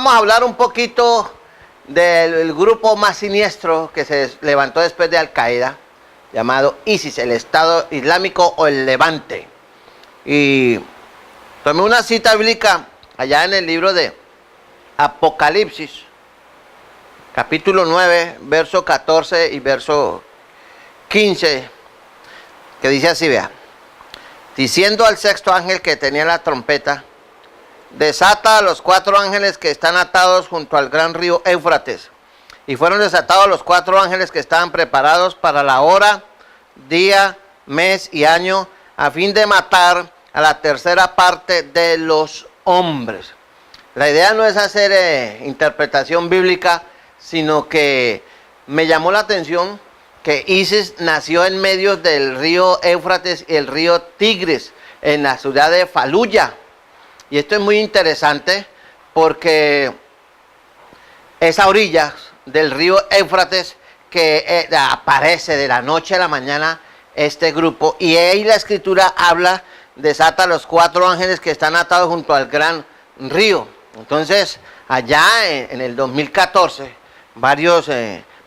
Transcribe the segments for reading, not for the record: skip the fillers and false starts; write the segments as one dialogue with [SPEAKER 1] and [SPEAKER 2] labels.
[SPEAKER 1] vamos a hablar un poquito del grupo más siniestro que se levantó después de Al Qaeda, llamado ISIS, el Estado Islámico o el Levante. Y tomé una cita bíblica allá en el libro de Apocalipsis, capítulo 9, verso 14 y verso 15, que dice así, vea: diciendo al sexto ángel que tenía la trompeta, desata a los 4 ángeles que están atados junto al gran río Éufrates. Y fueron desatados los 4 ángeles que estaban preparados para la hora, día, mes y año, a fin de matar a la tercera parte de los hombres. La idea no es hacer interpretación bíblica, sino que me llamó la atención que ISIS nació en medio del río Éufrates y el río Tigris, en la ciudad de Faluya. Y esto es muy interesante porque esa orilla del río Éufrates que aparece de la noche a la mañana este grupo, y ahí la escritura habla, desata a los 4 ángeles que están atados junto al gran río. Entonces, allá en el 2014, varios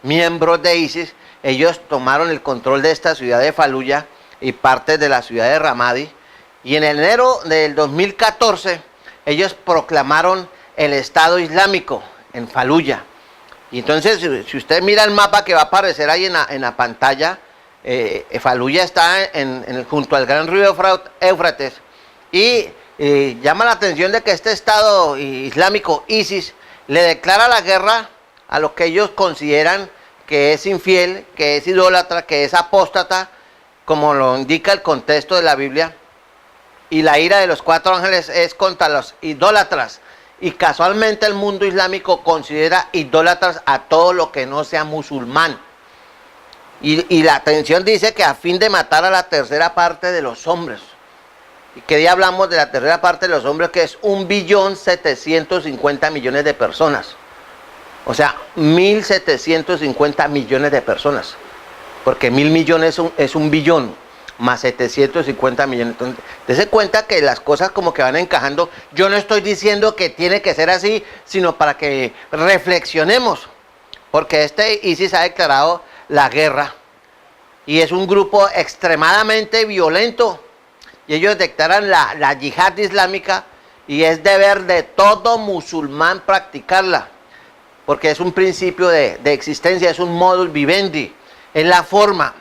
[SPEAKER 1] miembros de ISIS, ellos tomaron el control de esta ciudad de Faluya y parte de la ciudad de Ramadi. Y en enero del 2014, ellos proclamaron el Estado Islámico en Faluya. Y entonces, si usted mira el mapa que va a aparecer ahí en la pantalla, Faluya está junto al gran río Éufrates. Y llama la atención de que este Estado Islámico, ISIS, le declara la guerra a lo que ellos consideran que es infiel, que es idólatra, que es apóstata, como lo indica el contexto de la Biblia. Y la ira de los 4 ángeles es contra los idólatras. Y casualmente el mundo islámico considera idólatras a todo lo que no sea musulmán. Y la atención dice que a fin de matar a la tercera parte de los hombres. ¿Y qué día hablamos de la tercera parte de los hombres? Que es 1.750.000.000 de personas. O sea, 1.750 millones de personas. Porque 1.000 millones es un billón, más 750 millones. Entonces, dése cuenta que las cosas como que van encajando. Yo no estoy diciendo que tiene que ser así, sino para que reflexionemos. Porque este ISIS ha declarado la guerra. Y es un grupo extremadamente violento. Y ellos declaran la yihad islámica. Y es deber de todo musulmán practicarla. Porque es un principio de existencia, es un modus vivendi. Es la forma.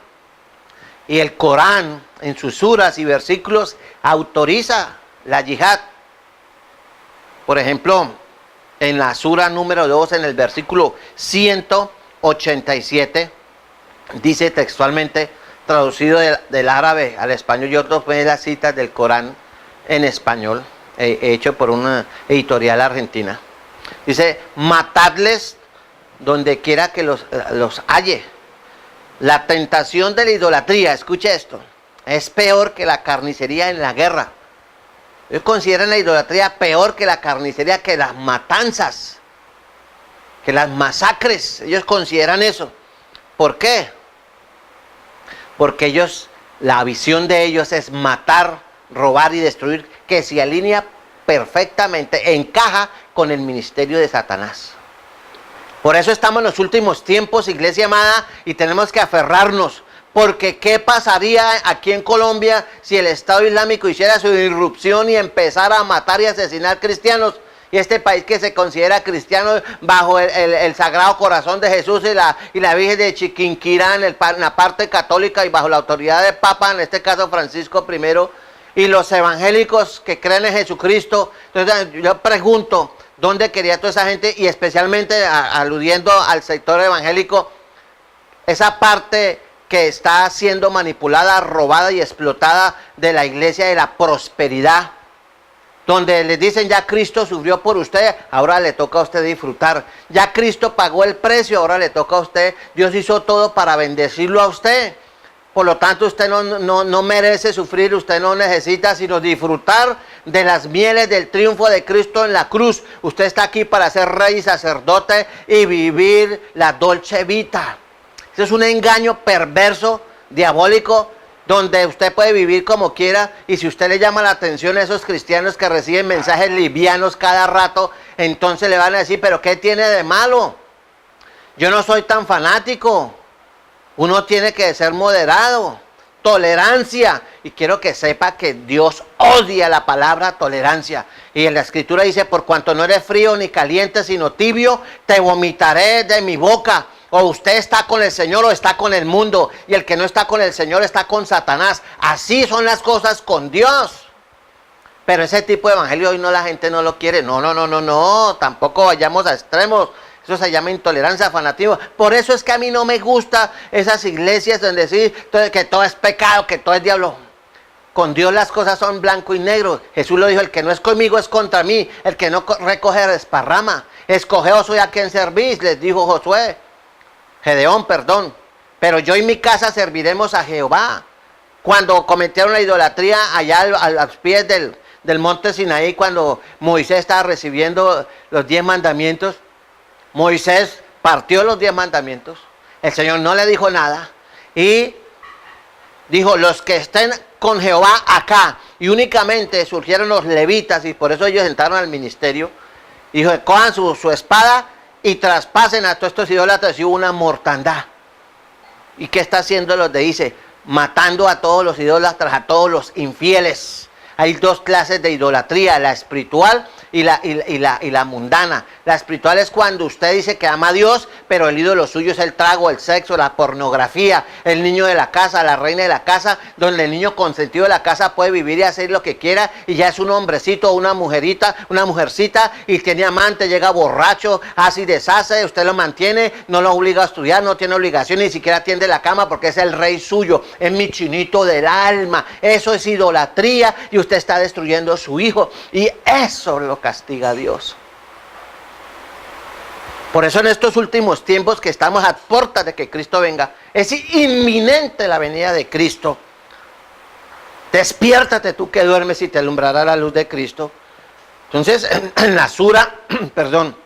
[SPEAKER 1] Y el Corán, en sus suras y versículos, autoriza la yihad. Por ejemplo, en la sura número 2, en el versículo 187, dice textualmente, traducido del árabe al español, yo tomé las citas del Corán en español, hecho por una editorial argentina. Dice: matadles donde quiera que los halle. La tentación de la idolatría, escuche esto, es peor que la carnicería en la guerra. Ellos consideran la idolatría peor que la carnicería, que las matanzas, que las masacres. Ellos consideran eso. ¿Por qué? Porque ellos, la visión de ellos es matar, robar y destruir, que se alinea perfectamente, encaja con el ministerio de Satanás. Por eso estamos en los últimos tiempos, iglesia amada, y tenemos que aferrarnos. Porque ¿qué pasaría aquí en Colombia si el Estado Islámico hiciera su irrupción y empezara a matar y asesinar cristianos? Y este país que se considera cristiano bajo el Sagrado Corazón de Jesús y la Virgen de Chiquinquirá en la parte católica y bajo la autoridad del Papa, en este caso Francisco I, y los evangélicos que creen en Jesucristo. Entonces yo pregunto, ¿dónde quería toda esa gente? Y especialmente aludiendo al sector evangélico, esa parte que está siendo manipulada, robada y explotada de la iglesia de la prosperidad, donde les dicen: ya Cristo sufrió por usted, ahora le toca a usted disfrutar. Ya Cristo pagó el precio, ahora le toca a usted. Dios hizo todo para bendecirlo a usted. Por lo tanto, usted no merece sufrir, usted no necesita sino disfrutar de las mieles del triunfo de Cristo en la cruz. Usted está aquí para ser rey y sacerdote y vivir la dolce vita. Eso es un engaño perverso, diabólico, donde usted puede vivir como quiera, y si usted le llama la atención a esos cristianos que reciben mensajes livianos cada rato, entonces le van a decir, pero ¿qué tiene de malo? Yo no soy tan fanático. Uno tiene que ser moderado. Tolerancia. Y quiero que sepa que Dios odia la palabra tolerancia. Y en la escritura dice, por cuanto no eres frío ni caliente, sino tibio, te vomitaré de mi boca. O usted está con el Señor o está con el mundo. Y el que no está con el Señor está con Satanás. Así son las cosas con Dios. Pero ese tipo de evangelio hoy no, la gente no lo quiere. No. Tampoco vayamos a extremos. Eso se llama intolerancia, fanatismo. Por eso es que a mí no me gustan esas iglesias donde sí que todo es pecado, que todo es diablo. Con Dios las cosas son blanco y negro. Jesús lo dijo, el que no es conmigo es contra mí. El que no recoge desparrama. Escogeos hoy a quien servís, les dijo Gedeón, perdón. Pero yo y mi casa serviremos a Jehová. Cuando cometieron la idolatría allá a los pies del monte Sinaí, cuando Moisés estaba recibiendo los 10 mandamientos, Moisés partió los 10 mandamientos. El Señor no le dijo nada. Y dijo, los que estén con Jehová acá. Y únicamente surgieron los levitas, y por eso ellos entraron al ministerio. Dijo, cojan su espada y traspasen a todos estos idólatras. Y hubo una mortandad. ¿Y qué está haciendo los de dice? Matando a todos los idólatras, a todos los infieles. Hay 2 clases de idolatría, la espiritual y la mundana. La espiritual es cuando usted dice que ama a Dios, pero el ídolo suyo es el trago, el sexo, la pornografía, el niño de la casa, la reina de la casa, donde el niño consentido de la casa puede vivir y hacer lo que quiera, y ya es un hombrecito o una mujercita, y tiene amante, llega borracho, hace y deshace, usted lo mantiene, no lo obliga a estudiar, no tiene obligación, ni siquiera atiende la cama porque es el rey suyo, es mi chinito del alma. Eso es idolatría, y usted está destruyendo a su hijo, y eso lo castiga a Dios. Por eso en estos últimos tiempos que estamos a puertas de que Cristo venga, es inminente la venida de Cristo. Despiértate tú que duermes y te alumbrará la luz de Cristo. Entonces en la sura, perdón,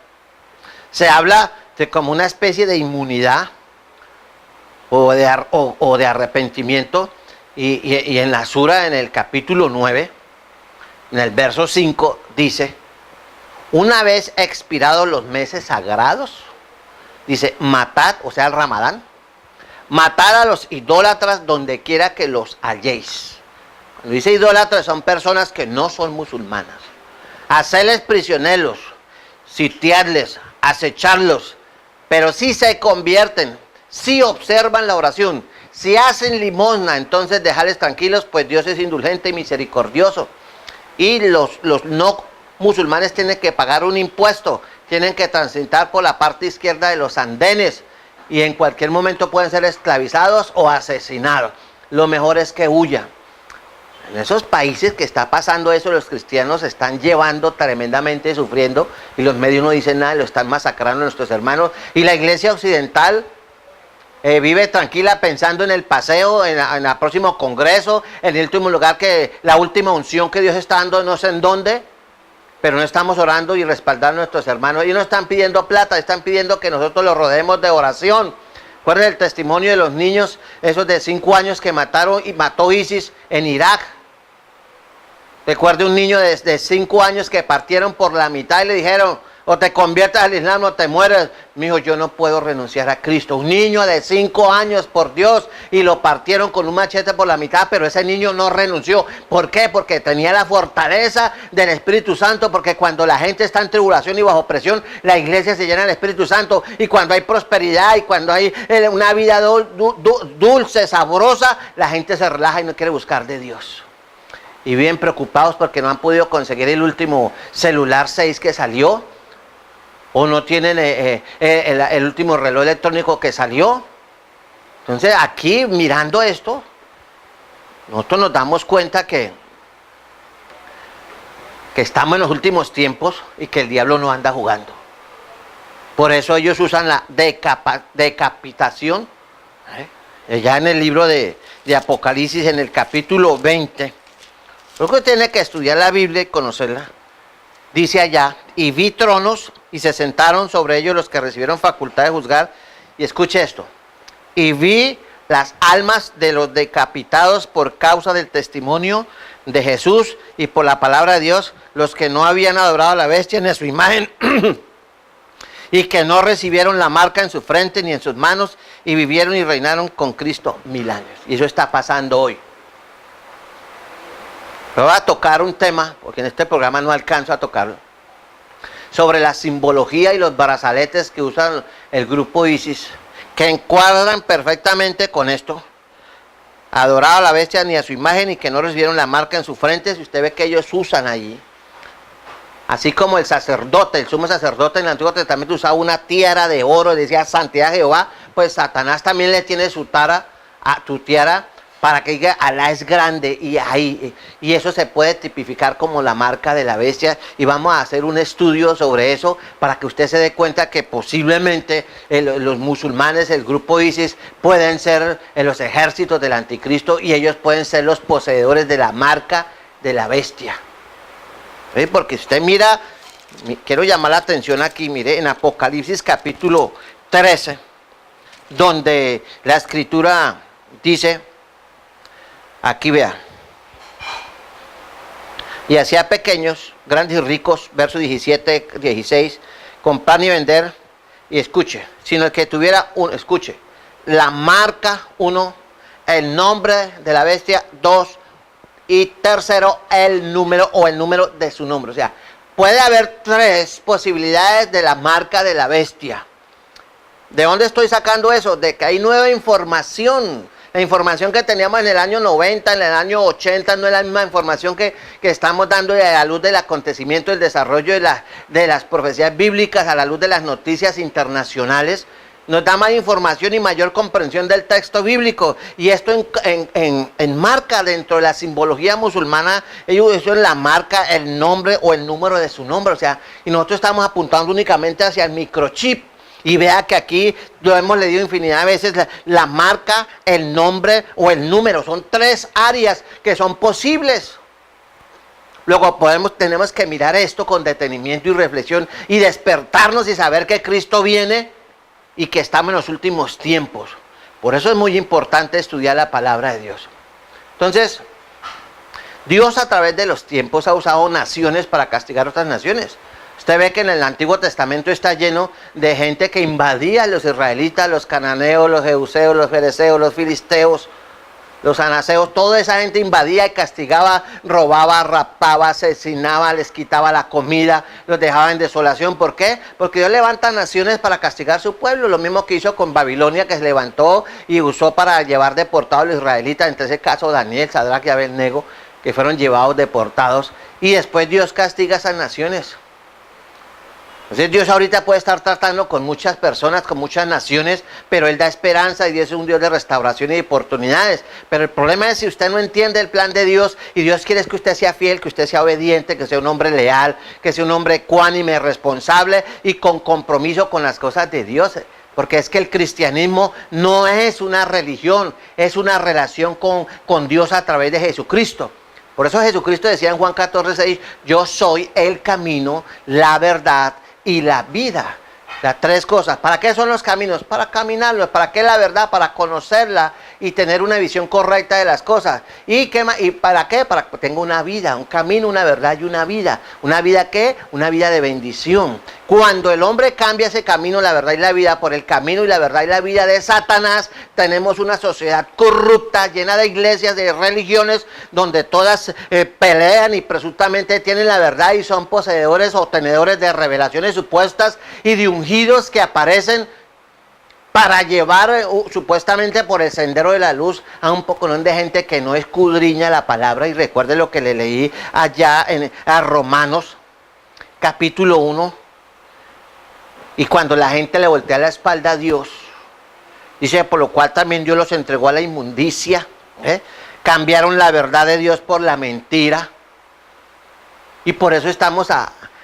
[SPEAKER 1] se habla de como una especie de inmunidad o de arrepentimiento, y en la sura, en el capítulo 9, en el verso 5, dice, una vez expirados los meses sagrados, dice, matad, o sea el Ramadán, matad a los idólatras donde quiera que los halléis. Cuando dice idólatras son personas que no son musulmanas. Hacerles prisioneros, sitiarles, acecharlos, pero si se convierten, si observan la oración, si hacen limosna, entonces dejarles tranquilos, pues Dios es indulgente y misericordioso. Y los no musulmanes tienen que pagar un impuesto, tienen que transitar por la parte izquierda de los andenes, y en cualquier momento pueden ser esclavizados o asesinados. Lo mejor es que huyan. En esos países que está pasando eso, los cristianos están llevando tremendamente, sufriendo, y los medios no dicen nada, lo están masacrando a nuestros hermanos. Y la iglesia occidental vive tranquila pensando en el paseo, en el próximo congreso, en el último lugar, la última unción que Dios está dando, no sé en dónde, pero no estamos orando y respaldando a nuestros hermanos. Ellos no están pidiendo plata, están pidiendo que nosotros los rodeemos de oración. Recuerden el testimonio de los niños, esos de 5 años que mató ISIS en Irak. Recuerde un niño de 5 años que partieron por la mitad y le dijeron, o te conviertes al Islam o te mueres. Mi hijo, yo no puedo renunciar a Cristo. Un niño de 5 años, por Dios, y lo partieron con un machete por la mitad, pero ese niño no renunció. ¿Por qué? Porque tenía la fortaleza del Espíritu Santo, porque cuando la gente está en tribulación y bajo presión, la iglesia se llena del Espíritu Santo, y cuando hay prosperidad y cuando hay una vida dulce, sabrosa, la gente se relaja y no quiere buscar de Dios. Y bien preocupados porque no han podido conseguir el último celular 6 que salió, o no tienen el último reloj electrónico que salió. Entonces aquí mirando esto, nosotros nos damos cuenta que estamos en los últimos tiempos y que el diablo no anda jugando. Por eso ellos usan la decapitación. Ya en el libro de Apocalipsis, en el capítulo 20, creo que tiene que estudiar la Biblia y conocerla. Dice allá, y vi tronos y se sentaron sobre ellos los que recibieron facultad de juzgar. Y escuche esto, y vi las almas de los decapitados por causa del testimonio de Jesús y por la palabra de Dios, los que no habían adorado a la bestia ni a su imagen y que no recibieron la marca en su frente ni en sus manos y vivieron y reinaron con Cristo 1000 años. Y eso está pasando hoy. Pero voy a tocar un tema, porque en este programa no alcanzo a tocarlo, sobre la simbología y los brazaletes que usan el grupo ISIS, que encuadran perfectamente con esto. Adorado a la bestia ni a su imagen y que no recibieron la marca en su frente. Si usted ve que ellos usan allí, así como el sacerdote, el sumo sacerdote en el Antiguo Testamento usaba una tiara de oro, decía santidad de Jehová, pues Satanás también le tiene su tiara para que diga Alá es grande, y eso se puede tipificar como la marca de la bestia, y vamos a hacer un estudio sobre eso para que usted se dé cuenta que posiblemente los musulmanes, el grupo ISIS, pueden ser los ejércitos del anticristo y ellos pueden ser los poseedores de la marca de la bestia. ¿Sí? Porque usted mira, quiero llamar la atención aquí, mire, en Apocalipsis capítulo 13, donde la escritura dice, aquí vea, y hacía pequeños, grandes y ricos, versos 17, 16, comprar y vender, y escuche, sino el que tuviera, escuche, la marca, 1, el nombre de la bestia, 2, y tercero, el número o el número de su nombre. O sea, puede haber 3 posibilidades de la marca de la bestia. ¿De dónde estoy sacando eso? De que hay nueva información. La información que teníamos en el año 90, en el año 80, no es la misma información que estamos dando a la luz del acontecimiento, del desarrollo de las profecías bíblicas, a la luz de las noticias internacionales. Nos da más información y mayor comprensión del texto bíblico. Y esto enmarca dentro de la simbología musulmana, eso es la marca, el nombre o el número de su nombre. O sea, y nosotros estamos apuntando únicamente hacia el microchip. Y vea que aquí lo hemos leído infinidad de veces, la marca, el nombre o el número. Son 3 áreas que son posibles. Luego tenemos que mirar esto con detenimiento y reflexión y despertarnos y saber que Cristo viene y que estamos en los últimos tiempos. Por eso es muy importante estudiar la palabra de Dios. Entonces, Dios a través de los tiempos ha usado naciones para castigar a otras naciones. Usted ve que en el Antiguo Testamento está lleno de gente que invadía a los israelitas, los cananeos, los jebuseos, los fereceos, los filisteos, los anaseos. Toda esa gente invadía y castigaba, robaba, raptaba, asesinaba, les quitaba la comida, los dejaba en desolación. ¿Por qué? Porque Dios levanta naciones para castigar su pueblo. Lo mismo que hizo con Babilonia, que se levantó y usó para llevar deportados a los israelitas. Entre ese caso Daniel, Sadrach y Abednego, que fueron llevados deportados. Y después Dios castiga a esas naciones. Entonces Dios ahorita puede estar tratando con muchas personas, con muchas naciones, pero Él da esperanza y Dios es un Dios de restauración y de oportunidades. Pero el problema es si usted no entiende el plan de Dios y Dios quiere que usted sea fiel, que usted sea obediente, que sea un hombre leal, que sea un hombre ecuánime, responsable y con compromiso con las cosas de Dios. Porque es que el cristianismo no es una religión, es una relación con Dios a través de Jesucristo. Por eso Jesucristo decía en Juan 14:6, yo soy el camino, la verdad y la vida. Las 3 cosas. ¿Para qué son los caminos? Para caminarlos. ¿Para qué la verdad? Para conocerla y tener una visión correcta de las cosas. ¿Y para qué? Para que tenga una vida, un camino, una verdad y una vida. ¿Una vida qué? Una vida de bendición. Cuando el hombre cambia ese camino, la verdad y la vida, por el camino y la verdad y la vida de Satanás, tenemos una sociedad corrupta, llena de iglesias, de religiones, donde todas pelean y presuntamente tienen la verdad y son poseedores o tenedores de revelaciones supuestas y de ungidos que aparecen para llevar supuestamente por el sendero de la luz a un poconón de gente que no escudriña la palabra. Y recuerde lo que le leí allá a Romanos capítulo 1. Y cuando la gente le voltea la espalda a Dios, dice, por lo cual también Dios los entregó a la inmundicia. Cambiaron la verdad de Dios por la mentira. Y por eso estamos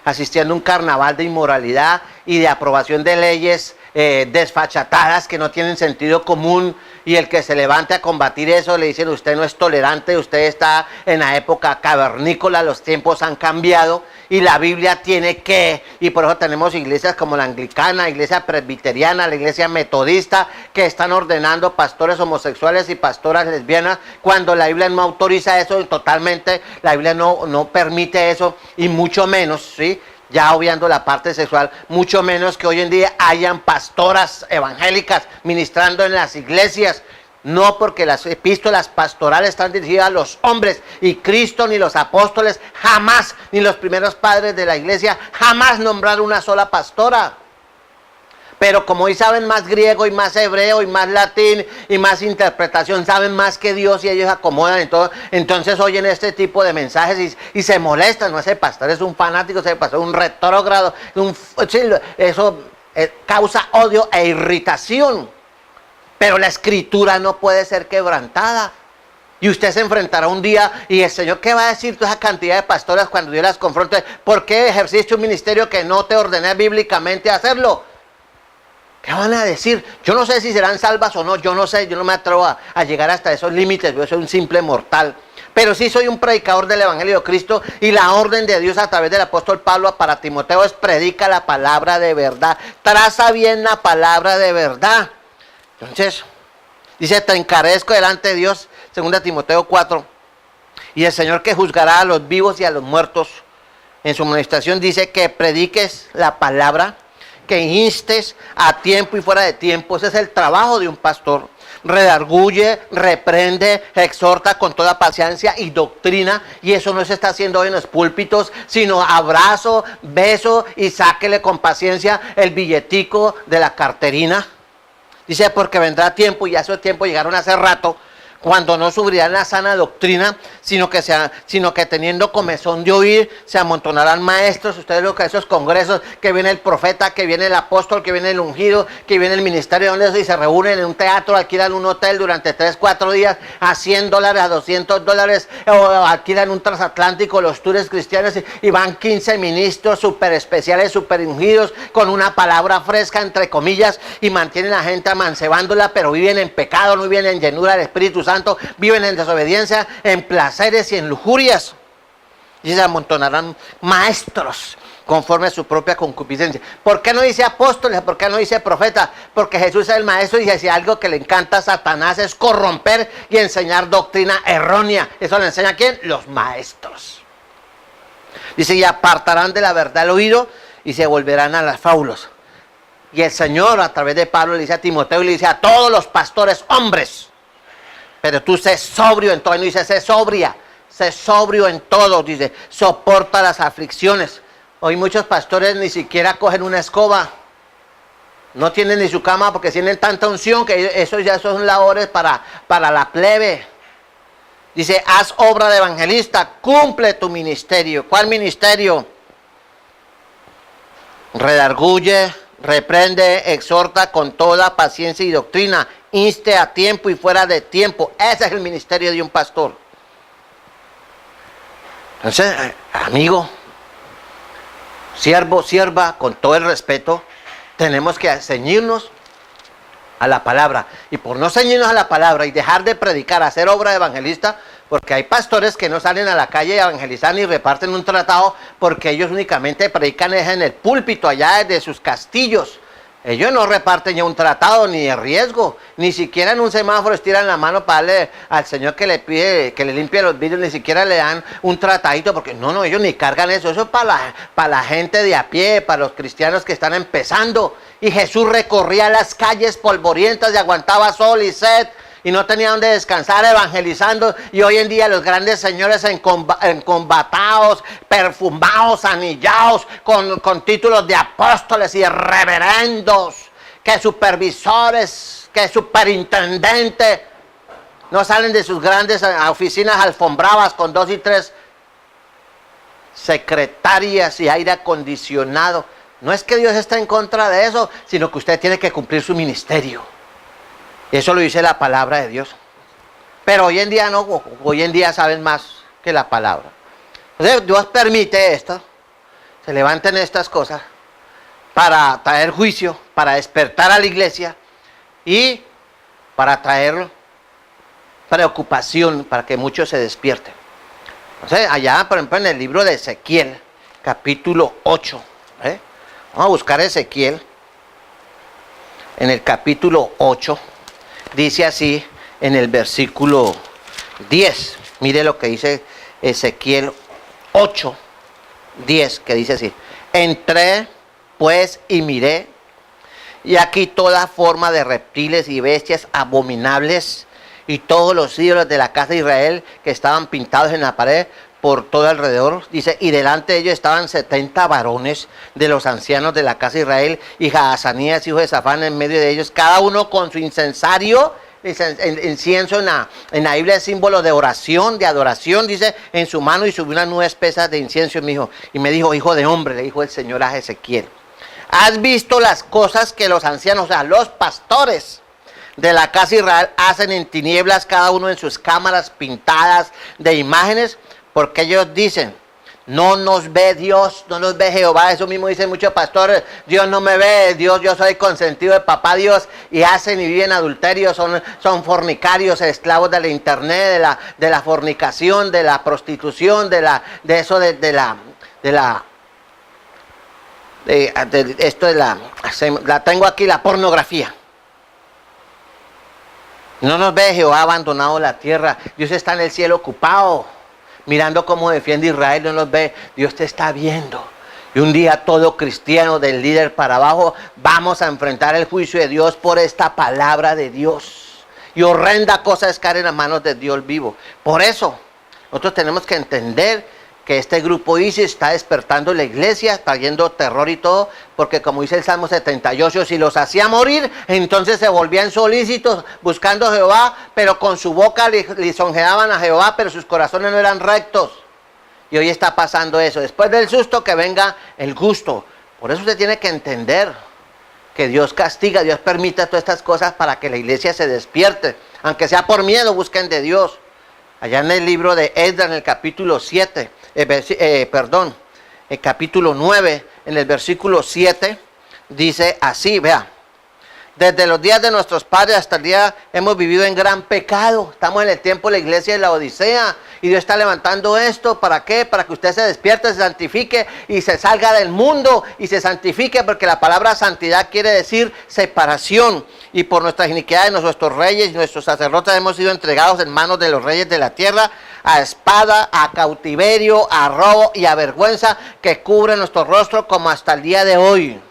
[SPEAKER 1] asistiendo a un carnaval de inmoralidad y de aprobación de leyes desfachatadas que no tienen sentido común, y el que se levante a combatir eso le dicen: usted no es tolerante, usted está en la época cavernícola, los tiempos han cambiado y la Biblia tiene que, y por eso tenemos iglesias como la anglicana, la iglesia presbiteriana, la iglesia metodista, que están ordenando pastores homosexuales y pastoras lesbianas, cuando la Biblia no autoriza eso totalmente. La Biblia no permite eso, y mucho menos, ¿sí?, ya obviando la parte sexual, mucho menos que hoy en día hayan pastoras evangélicas ministrando en las iglesias. No, porque las epístolas pastorales están dirigidas a los hombres, y Cristo ni los apóstoles jamás, ni los primeros padres de la iglesia jamás nombraron una sola pastora. Pero como hoy saben más griego y más hebreo y más latín y más interpretación, saben más que Dios, y ellos acomodan en todo, entonces oyen este tipo de mensajes y se molestan. No, ese pastor es un fanático, ese pastor es un retrógrado, eso causa odio e irritación. Pero la escritura no puede ser quebrantada. Y usted se enfrentará un día, y el Señor, ¿qué va a decir toda esa cantidad de pastoras cuando Dios las confronte? ¿Por qué ejerciste un ministerio que no te ordené bíblicamente hacerlo? ¿Qué van a decir? Yo no sé si serán salvas o no, yo no sé, yo no me atrevo a llegar hasta esos límites, yo soy un simple mortal. Pero sí soy un predicador del Evangelio de Cristo, y la orden de Dios a través del apóstol Pablo para Timoteo es: predica la palabra de verdad, traza bien la palabra de verdad. Entonces, dice: te encarezco delante de Dios, 2 Timoteo 4, y el Señor que juzgará a los vivos y a los muertos. En su amonestación dice que prediques la palabra, que instes a tiempo y fuera de tiempo. Ese es el trabajo de un pastor. Redarguye, reprende, exhorta con toda paciencia y doctrina, y eso no se está haciendo hoy en los púlpitos, sino abrazo, beso y sáquele con paciencia el billetico de la carterina. Dice: porque vendrá tiempo, y a ese tiempo llegaron hace rato, cuando no sufrirán la sana doctrina, sino que teniendo comezón de oír, se amontonarán maestros. Ustedes lo que esos congresos, que viene el profeta, que viene el apóstol, que viene el ungido, que viene el ministerio, y se reúnen en un teatro, alquilan un hotel durante 3-4 días a $100, a $200, o alquilan un transatlántico, los tours cristianos, y van 15 ministros súper especiales, súper ungidos, con una palabra fresca, entre comillas, y mantienen a la gente amancebándola, pero viven en pecado, no viven en llenura del Espíritu Santo, viven en desobediencia, en placeres y en lujurias, y se amontonarán maestros conforme a su propia concupiscencia. ¿Por qué no dice apóstoles? ¿Por qué no dice profeta? Porque Jesús es el maestro, y si algo que le encanta a Satanás es corromper y enseñar doctrina errónea. ¿Eso le enseña a quién? Los maestros. Dice: y apartarán de la verdad el oído y se volverán a las fábulas. Y el Señor, a través de Pablo, le dice a Timoteo y le dice a todos los pastores hombres: pero tú sé sobrio en todo. Y no dice sé sobria, sé sobrio en todo. Dice: soporta las aflicciones. Hoy muchos pastores ni siquiera cogen una escoba, no tienen ni su cama, porque tienen tanta unción que eso ya son labores para la plebe. Dice: haz obra de evangelista, cumple tu ministerio. ¿Cuál ministerio? Redarguye, reprende, exhorta con toda paciencia y doctrina, inste a tiempo y fuera de tiempo. Ese es el ministerio de un pastor. Entonces, amigo, siervo, sierva, con todo el respeto, tenemos que ceñirnos a la palabra. Y por no ceñirnos a la palabra y dejar de predicar, hacer obra de evangelista, porque hay pastores que no salen a la calle a evangelizar ni reparten un tratado, porque ellos únicamente predican en el púlpito allá desde sus castillos. Ellos no reparten ya un tratado ni de riesgo, ni siquiera en un semáforo estiran la mano para darle al Señor que le pide que le limpie los vidrios, ni siquiera le dan un tratadito, porque no, ellos ni cargan eso. Eso es para la gente de a pie, para los cristianos que están empezando. Y Jesús recorría las calles polvorientas y aguantaba sol y sed, y no tenía donde descansar evangelizando. Y hoy en día los grandes señores encombatados, perfumados, anillados, con títulos de apóstoles y de reverendos, que supervisores, que superintendentes, no salen de sus grandes oficinas alfombradas con 2 y 3 secretarias y aire acondicionado. No es que Dios está en contra de eso, sino que usted tiene que cumplir su ministerio. Eso lo dice la palabra de Dios. Pero hoy en día no, hoy en día saben más que la palabra. Entonces Dios permite esto, se levanten estas cosas, para traer juicio, para despertar a la iglesia y para traer preocupación, para que muchos se despierten. Entonces, allá, por ejemplo, en el libro de Ezequiel, capítulo 8, vamos a buscar Ezequiel, en el capítulo 8, dice así, en el versículo 10, mire lo que dice Ezequiel 8, 10, que dice así: entré pues y miré, y aquí toda forma de reptiles y bestias abominables, y todos los ídolos de la casa de Israel que estaban pintados en la pared por todo alrededor. Dice, y delante de ellos estaban 70 varones de los ancianos de la casa de Israel, y Jaazanías, hijo de Safán, en medio de ellos, cada uno con su incensario. Incienso en la Biblia es símbolo de oración, de adoración, dice, en su mano, y subió una nube espesa de incienso y me dijo, hijo de hombre, le dijo el Señor a Ezequiel, ¿has visto las cosas que los ancianos, o sea, los pastores de la casa de Israel hacen en tinieblas, cada uno en sus cámaras pintadas de imágenes? Porque ellos dicen, no nos ve Dios, no nos ve Jehová. Eso mismo dicen muchos pastores, Dios no me ve, Dios, yo soy consentido de papá Dios, y hacen y viven adulterio, son fornicarios, esclavos de la internet, de la fornicación, de la prostitución, la tengo aquí, la pornografía. No nos ve Jehová, ha abandonado la tierra, Dios está en el cielo ocupado, mirando cómo defiende Israel, no los ve, Dios te está viendo. Y un día todo cristiano, del líder para abajo, vamos a enfrentar el juicio de Dios por esta palabra de Dios. Y horrenda cosa es caer en las manos de Dios vivo. Por eso, nosotros tenemos que entender que este grupo ISIS está despertando la iglesia, trayendo terror y todo, porque como dice el Salmo 78, si los hacía morir, entonces se volvían solícitos buscando a Jehová, pero con su boca lisonjeaban a Jehová, pero sus corazones no eran rectos. Y hoy está pasando eso. Después del susto que venga el gusto. Por eso usted tiene que entender que Dios castiga, Dios permite todas estas cosas para que la iglesia se despierte. Aunque sea por miedo, busquen de Dios. Allá en el libro de Esdras, en el capítulo 7, el capítulo 9, en el versículo 7, dice así, vea. Desde los días de nuestros padres hasta el día hemos vivido en gran pecado. Estamos en el tiempo de la iglesia de la Odisea. Y Dios está levantando esto. ¿Para qué? Para que usted se despierte, se santifique y se salga del mundo y se santifique. Porque la palabra santidad quiere decir separación. Y por nuestras iniquidades nuestros reyes y nuestros sacerdotes hemos sido entregados en manos de los reyes de la tierra, a espada, a cautiverio, a robo y a vergüenza que cubre nuestro rostro como hasta el día de hoy.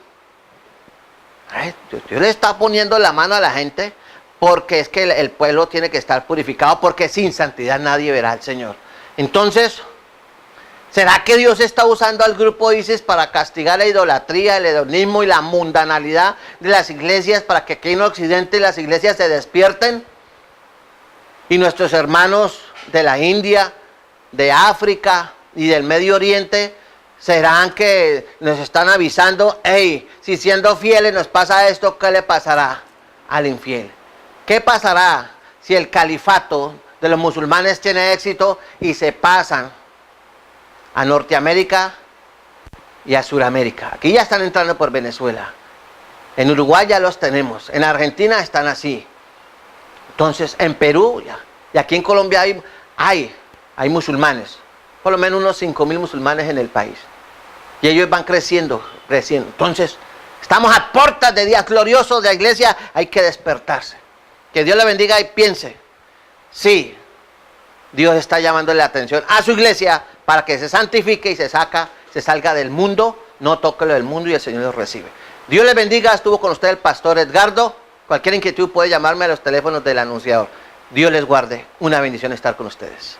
[SPEAKER 1] Dios le está poniendo la mano a la gente porque es que el pueblo tiene que estar purificado, porque sin santidad nadie verá al Señor. Entonces, ¿será que Dios está usando al grupo ISIS para castigar la idolatría, el hedonismo y la mundanalidad de las iglesias, para que aquí en Occidente las iglesias se despierten? Y nuestros hermanos de la India, de África y del Medio Oriente, ¿serán que nos están avisando, hey, si siendo fieles nos pasa esto, qué le pasará al infiel? ¿Qué pasará si el califato de los musulmanes tiene éxito y se pasan a Norteamérica y a Suramérica? Aquí ya están entrando por Venezuela. En Uruguay ya los tenemos. En Argentina están así. Entonces, en Perú ya. Y aquí en Colombia hay musulmanes. Por lo menos unos 5.000 musulmanes en el país. Y ellos van creciendo. Entonces, estamos a puertas de días gloriosos de la iglesia. Hay que despertarse. Que Dios le bendiga y piense. Sí, Dios está llamando la atención a su iglesia para que se santifique y se salga del mundo. No toque lo del mundo y el Señor los recibe. Dios le bendiga. Estuvo con usted el pastor Edgardo. Cualquier inquietud puede llamarme a los teléfonos del anunciador. Dios les guarde. Una bendición estar con ustedes.